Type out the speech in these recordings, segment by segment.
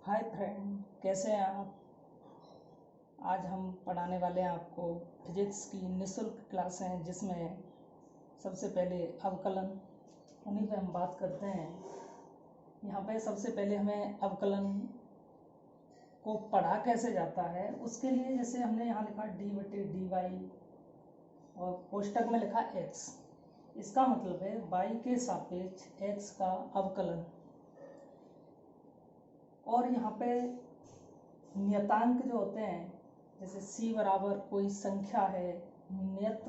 Hi friend, कैसे हैं आप। आज हम पढ़ाने वाले हैं आपको फिजिक्स की निःशुल्क क्लास हैं, जिसमें सबसे पहले अवकलन, उन्हीं पे हम बात करते हैं। यहाँ पे सबसे पहले हमें अवकलन को पढ़ा कैसे जाता है, उसके लिए जैसे हमने यहाँ लिखा d/dy और कोष्टक में लिखा x। इसका मतलब है y के सापेक्ष x का अवकलन। और यहाँ पे नियतांक जो होते हैं, जैसे c बराबर कोई संख्या है, नियत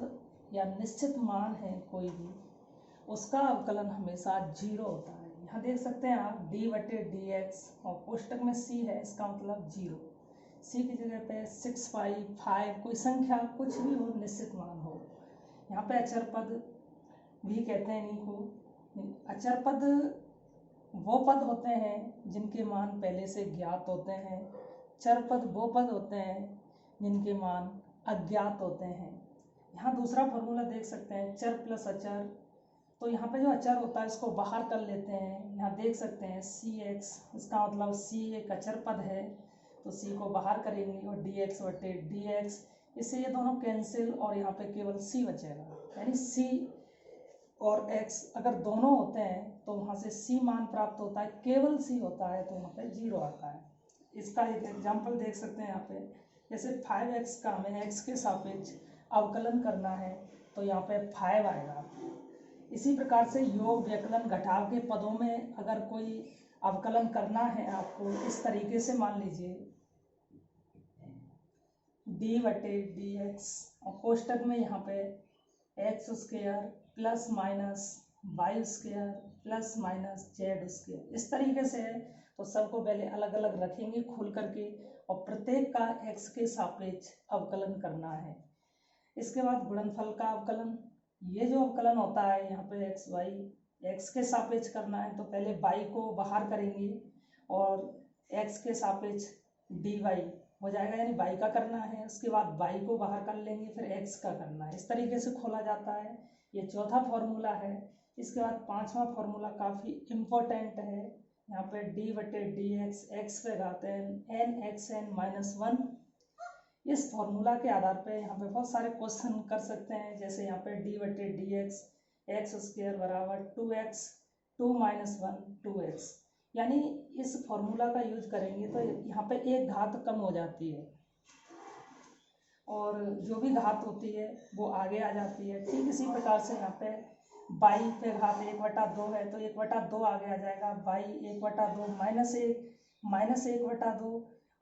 या निश्चित मान है कोई भी, उसका अवकलन हमेशा 0 होता है। यहाँ देख सकते हैं आप d/dx और कोष्टक में c है, इसका मतलब 0। c की जगह पे 6, 5 कोई संख्या कुछ भी हो, निश्चित मान हो। यहाँ पे अचर पद भी कहते हैं इन्हीं को। अचर पद वो पद होते हैं जिनके मान पहले से ज्ञात होते हैं। चर पद वो पद होते हैं जिनके मान अज्ञात होते हैं। यहाँ दूसरा फॉर्मूला देख सकते हैं, चर प्लस अचर। तो यहाँ पे जो अचर होता है इसको बाहर कर लेते हैं। यहाँ देख सकते हैं cx, इसका मतलब c एक अचर पद है, तो c को बाहर करेंगे और dx/dx, इससे ये दोनों कैंसिल और यहाँ पे केवल c बचेगा। यानी c और x अगर दोनों होते हैं तो वहाँ से c मान प्राप्त होता है, केवल c होता है तो वहाँ पे 0 आता है। इसका एक एग्जाम्पल देख सकते हैं यहाँ पे, जैसे 5x का हमें x के सापेक्ष अवकलन करना है तो यहाँ पे 5 आएगा। इसी प्रकार से योग, व्यकलन, घटाव के पदों में अगर कोई अवकलन करना है आपको, इस तरीके से मान लीजिए d/dx और कोष्टक में यहाँ पे x² plus minus y² plus minus z², इस तरीके से है। तो सबको पहले अलग अलग रखेंगे खोल करके और प्रत्येक का x के सापेक्ष अवकलन करना है। इसके बाद गुणनफल का अवकलन, ये जो अवकलन होता है यहाँ पे x के सापेक्ष करना है तो पहले y को बाहर करेंगे और x के सापेक्ष dy हो जाएगा, यानी y का करना है। उसके बाद y को बाहर कर लेंगे, फिर x का करना है। इस तरीके से खोला जाता है। ये चौथा फॉर्मूला है। इसके बाद पांचवा फॉर्मूला काफ़ी इम्पोर्टेंट है। यहाँ पे d/dx x पे घाते हैं n(x(n-1). इस फॉर्मूला के आधार पे यहाँ पे बहुत सारे क्वेश्चन कर सकते हैं। जैसे यहाँ पे d/dx x² बराबर 2x 2 - 1 2x, यानी इस फॉर्मूला का यूज करेंगे तो यहाँ पे एक घात कम हो जाती है और जो भी घात होती है वो आगे आ जाती है। ठीक इसी प्रकार से यहाँ पे y पे घात 1/2 है तो 1/2 आगे आ जाएगा, y 1/2 -1/2।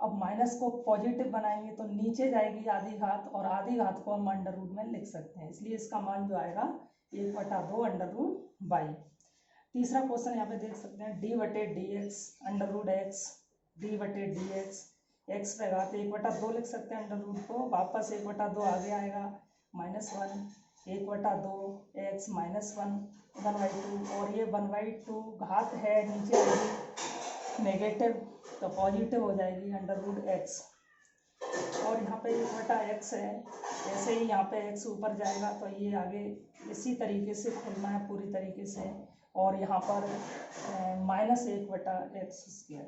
अब माइनस को पॉजिटिव बनाएंगे तो नीचे जाएगी आधी घात, और आधी घात को हम अंडर रूट में लिख सकते हैं, इसलिए इसका मान जो आएगा 1/2 √y। तीसरा क्वेश्चन यहाँ पे देख सकते हैं d/dx √x d/dx x पे घात 1/2 लिख सकते हैं अंडर रूट को, वापस 1/2 आगे आएगा, -1 1/2 x -1 1/2, और ये 1/2 घात है नीचे आएगी नेगेटिव तो पॉजिटिव हो जाएगी √x। और यहाँ पे 1/x है, ऐसे ही यहाँ पे x ऊपर जाएगा तो ये आगे इसी तरीके से खोलना है पूरी तरीके से, और यहाँ पर -1/x²।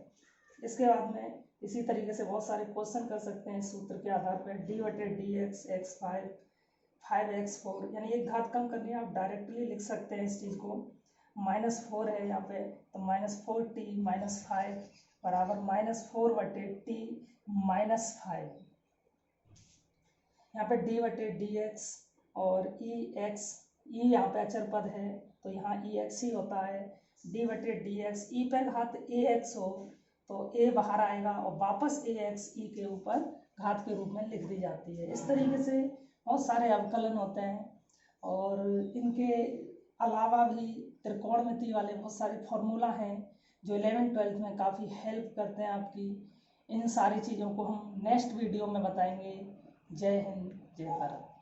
इसके बाद में इसी तरीके से बहुत सारे क्वेश्चन कर सकते हैं सूत्र के आधार पर। d/dx x5 5x4, यानी एक घात कम करनी है, आप डायरेक्टली लिख सकते हैं इस चीज़ को। -4 है यहाँ पे तो -4t - 5 बराबर -4/t -5। यहाँ पे d/dx और e यहाँ पे अचर पद है तो यहाँ ex ही होता है। d/dx e पे घात ax हो तो a बाहर आएगा और वापस ax e के ऊपर घात के रूप में लिख दी जाती है। इस तरीके से बहुत सारे अवकलन होते हैं, और इनके अलावा भी त्रिकोणमिति वाले बहुत सारे फॉर्मूला हैं जो 11th-12th में काफ़ी हेल्प करते हैं आपकी। इन सारी चीज़ों को हम नेक्स्ट वीडियो में बताएंगे। जय हिंद, जय भारत।